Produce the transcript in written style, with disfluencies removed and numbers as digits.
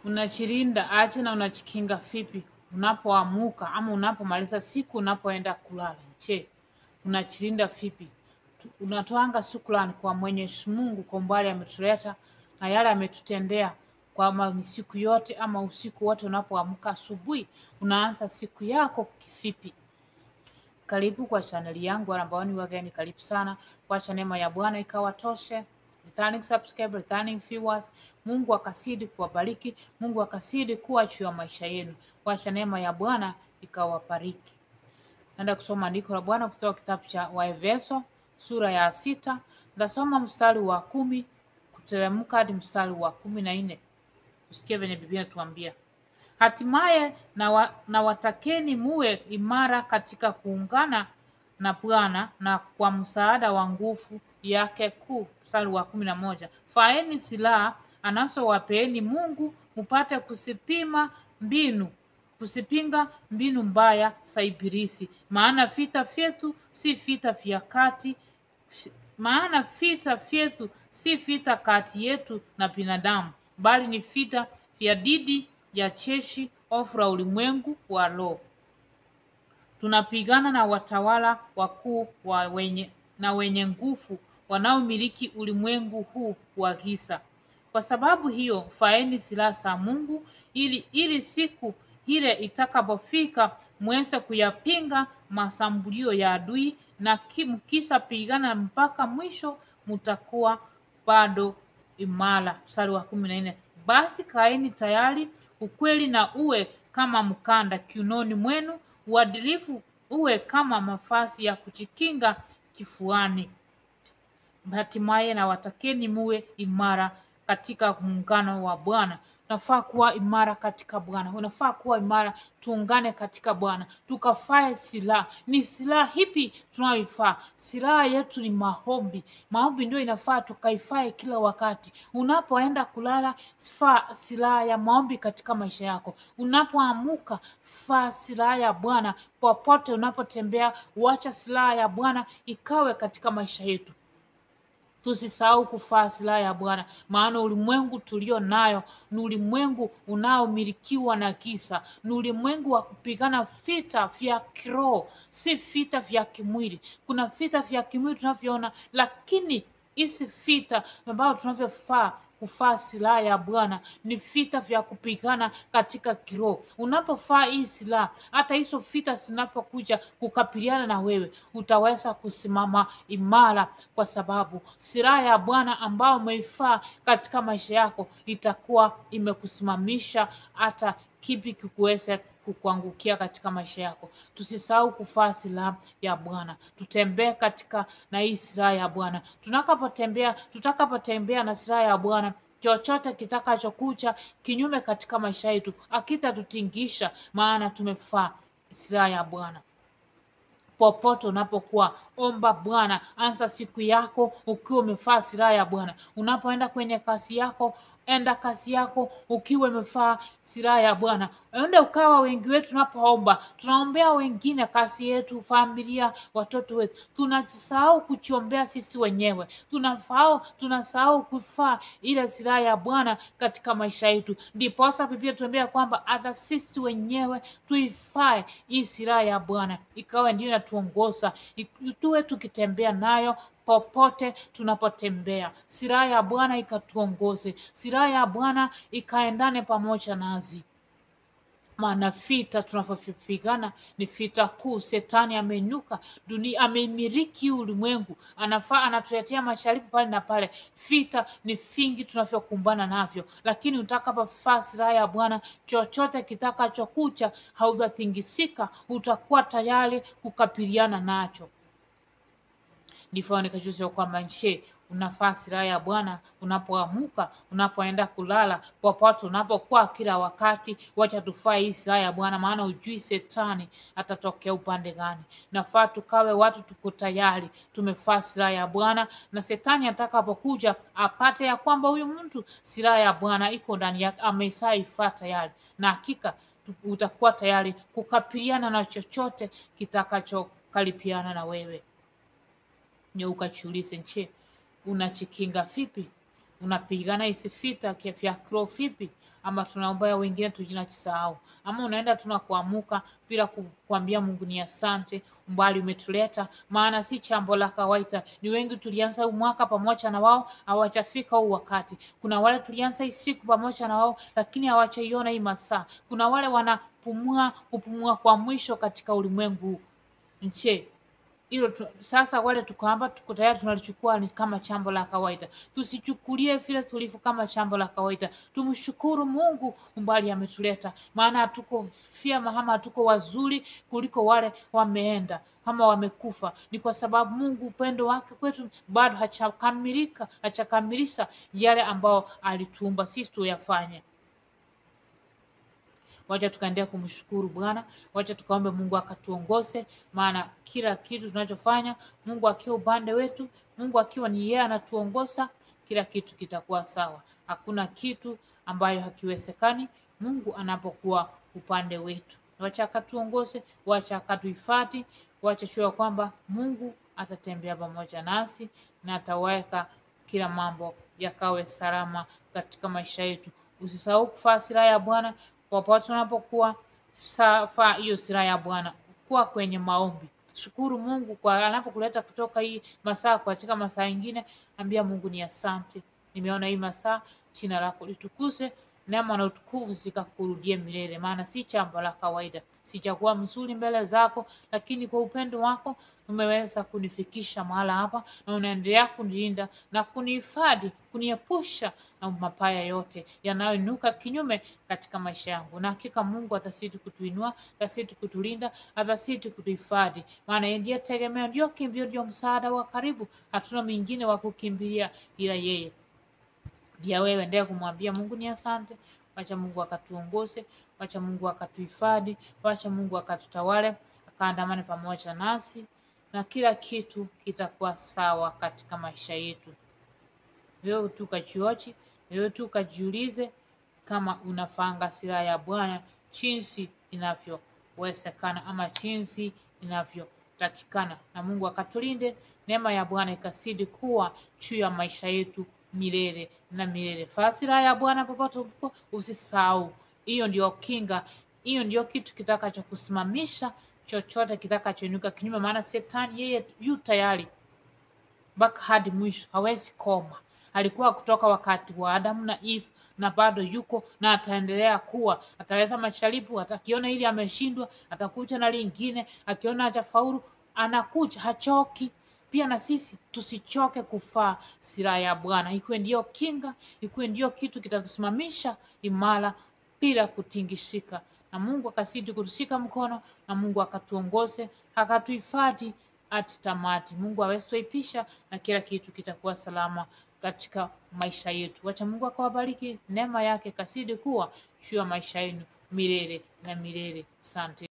Unachilinda aje na unachikinga vipi unapoamuka ama unapomaliza siku unapoenda kulala? Je, unachilinda vipi? Unatoanga shukrani kwa Mwenyezi Mungu kwa mbali ametuleta na yale ametutendea kwa siku yote ama usiku wote. Unapoamka asubuhi unaanza siku yako kivipi? Karibu kwa chaneli yangu, wale ambao ni wageni karibu sana. Wacha neema ya Bwana ikawatoshe. Returning subscriber, returning viewers, Mungu akazidi kuwabariki, Mungu akazidi kuwa juu ya maisha yenu. Wacha neema ya Bwana ikawabariki. Naenda kusoma andiko la Bwana kutoka kitabu cha Waefeso sura ya 6. Ndasoma mstari wa 10 kuteremka hadi mstari wa 14. Usikie venye Biblia inatuambia. Hatimaye na watakeni muwe imara katika kuungana na Bwana na kwa msaada wa nguvu yake kuu. Mstari wa 11. Faeni silaha anazowapeeni Mungu mupate kusipinga mbinu mbaya za ibilisi. Maana vita vyetu si vita kati yetu na binadamu, bali ni vita vya dhidi ya jeshi ovu la ulimwengu wa roho. Tunapigana na watawala wakuu na wenye nguvu wanaomiliki ulimwengu huu wa giza. Kwa sababu hiyo, faeni silaha za Mungu ili siku ile itakapofika muweze kuyapinga masambulio ya adui, na mkisha pigana mpaka mwisho mtakuwa bado imara. Mstari wa 14. Basi kaeni tayari, ukweli na uwe kama mkanda kiunoni mwenu, uadilifu uwe kama mavazi ya kujikinga kifuani. Hatimaye na watakeni muwe imara katika muungano wa Bwana. Unafaa kuwa imara katika Bwana. Unafaa kuwa imara, tuungane katika Bwana. Tukafae silaha. Ni silaha hipi tunayoifaa? Silaha yetu ni maombi. Maombi ndio inafaa tukaifae kila wakati. Unapoenda kulala, faa silaha ya maombi katika maisha yako. Unapoamuka, faa silaha ya Bwana. Popote unapotembea, wacha silaha ya Bwana ikawe katika maisha yetu. Tusisahau kufaa silaha ya Bwana, maana ulimwengu tulio nayo ni ulimwengu unaomilikiwa na giza. Ni ulimwengu wa kupigana vita vya kiroho, si vita vya kimwili. Kuna vita vya kimwili tunavyoona, lakini hizi vita ambavyo tunavyofaa kufaa silaha ya Bwana ni vita vya kupigana katika kiroho. Unapofaa hii silaha, hata hizo vita zinapokuja kukabiliana na wewe, utaweza kusimama imara, kwa sababu silaha ya Bwana ambao umeifaa katika maisha yako itakuwa imekusimamisha hata kipi kikuweze kukuangukia katika maisha yako. Tusisahau kufaa silaha ya Bwana. Tutembee katika na hii silaha ya Bwana. Tutakapotembea na silaha ya Bwana, chochote kitakachokuja kinyume katika maisha yetu hakitatutingisha, maana tumefaa silaha ya Bwana. Popote unapokuwa, omba Bwana. Anza siku yako ukiwa umefaa silaha ya Bwana. Unapoenda kwenye kazi yako, enda kazi yako ukiwa umefaa silaha ya Bwana. Ende ukawa wengi wetu tunapoomba, tunaombea wengine, kazi yetu, familia, watoto wetu. Tunasahau kujiombea sisi wenyewe. Tunasahau kufaa ile silaha ya Bwana katika maisha yetu. Ndiposa Biblia tuambia kwamba hata sisi wenyewe tuifae hii silaha ya Bwana, ikawa ndio inatuongoza, tuwe tukitembea nayo popote tunapotembea. Silaha ya Bwana ikatuongoze, silaha ya Bwana ikaendane pamoja nasi. Maana vita tunavyopigana ni vita kuu. Shetani ameinuka, dunia amemiliki ulimwengu, anatuletea mashariki pale na pale. Vita ni vingi tunavyokumbana navyo, lakini utakapofaa silaha ya Bwana, chochote kitakachokuja hautatingisika, utakuwa tayari kukabiliana nacho. Ndivyo nikajulisha kwamba unafaa silaha ya Bwana unapoamuka, unapoenda kulala, popote unapokuwa, kila wakati. Wacha tufaa hii silaha ya Bwana, maana ujui Shetani atatokea upande gani. Nafaa tukawe watu tuko tayari, tumefaa silaha ya Bwana, na Shetani atakapokuja apate ya kwamba huyu mtu silaha ya Bwana iko ndani yake, ameshaifaa tayari, na hakika utakuwa tayari kukabiliana na chochote kitakachokaribiana na wewe. Ukajiulize, unachikinga vipi unapigana isi vita vya kiroho vipi? Ama tunaombea wengine tunajisahau, ama unaenda tunakuamuka bila kuambia Mungu ni asante umbali umetuleta, maana si jambo la kawaida. Ni wengi tulianza mwaka pamoja na wao hawajafika huu wakati. Kuna wale tulianza hii siku pamoja na wao lakini hawajaiona hii masaa. Kuna wale kupumua kwa mwisho katika ulimwengu huu. Nje hilo sasa wale tukaamba tuko tayari tunalichukua ni kama jambo la kawaida. Tusichukulie vile tulivyo kama jambo la kawaida. Tumshukuru Mungu umbali ametuleta, maana hatuko vyema ama hatuko wazuri kuliko wale wameenda ama wamekufa. Ni kwa sababu Mungu upendo wake kwetu bado hajakamilisha yale ambao alituumba sisi tuyafanye. Wacha tukaendelea kumshukuru Bwana, wacha tukaombe Mungu akatuongoze, maana kila kitu tunachofanya Mungu akiwa upande wetu, Mungu akiwa ni yeye anatuongoza, kila kitu kitakuwa sawa. Hakuna kitu ambayo hakiwezekani Mungu anapokuwa upande wetu. Wacha akatuongoze, wacha akatuhifadhi, wacha tuwe kwamba Mungu atatembea pamoja nasi na ataweka kila mambo yakawe salama katika maisha yetu. Usisahau kuvaa silaha ya Bwana popote unapokuwa. Vaa hiyo silaha ya Bwana, kuwa kwenye maombi. Shukuru Mungu kwa anapokuleta kutoka hii masaa katika masaa mengine. Ambia Mungu ni asante, nimeona hii masaa, jina lako litukuzwe, neema na utukufu zikakurudie milele, maana si jambo la kawaida. Sijakuwa mzuri mbele zako, lakini kwa upendo wako umeweza kunifikisha mahala hapa, na unaendelea kunilinda na kunihifadhi, kuniepusha na mabaya yote yanayoinuka kinyume katika maisha yangu. Na hakika Mungu atazidi kutuinua, atazidi kutulinda, atazidi kutuhifadhi, maana yeye ndiye tegemeo, ndio kimbio, ndio msaada wa karibu. Hatuna mwingine wa kukimbilia ila yeye. Pia wewe endelea kumwambia Mungu ni asante. Wacha Mungu akatuongoze, wacha Mungu akatuhifadhi, wacha Mungu akatutawale, akaandamane pamoja nasi, na kila kitu kitakuwa sawa katika maisha yetu. Wewe tu kajioji, wewe tu kajiulize kama unafanga silaha ya Bwana jinsi inavyowezekana ama jinsi inavyotakikana, na Mungu akatulinde. Neema ya Bwana ikazidi kuwa juu ya maisha yetu milele na milele. Vaa silaha ya Bwana popote ulipo, usisahau. Hiyo ndio kinga, hiyo ndio kitu kitakachokusimamisha chochote kitakachoinuka kinyume, maana Shetani yeye yu tayari mpaka hadi mwisho, hawezi koma. Alikuwa kutoka wakati wa Adamu na Eve na bado yuko na ataendelea kuwa. Ataleta majaribu, atakiona ili ameshindwa, atakuja na lingine, akiona hajafaulu anakuja, hachoki. Pia na sisi tusichoke kuvaa silaha ya Bwana, ikuwe ndio kinga, ikuwe ndio kitu kitatusimamisha imara bila kutingishika. Na Mungu akazidi kutushika mkono, na Mungu akatuongoze, akatuhifadhi hadi tamati. Mungu aweze kutuipisha na kila kitu kitakuwa salama katika maisha yetu. Wacha Mungu akawabariki, neema yake kasidi kuwa juu ya maisha yenu milele na milele. Asante.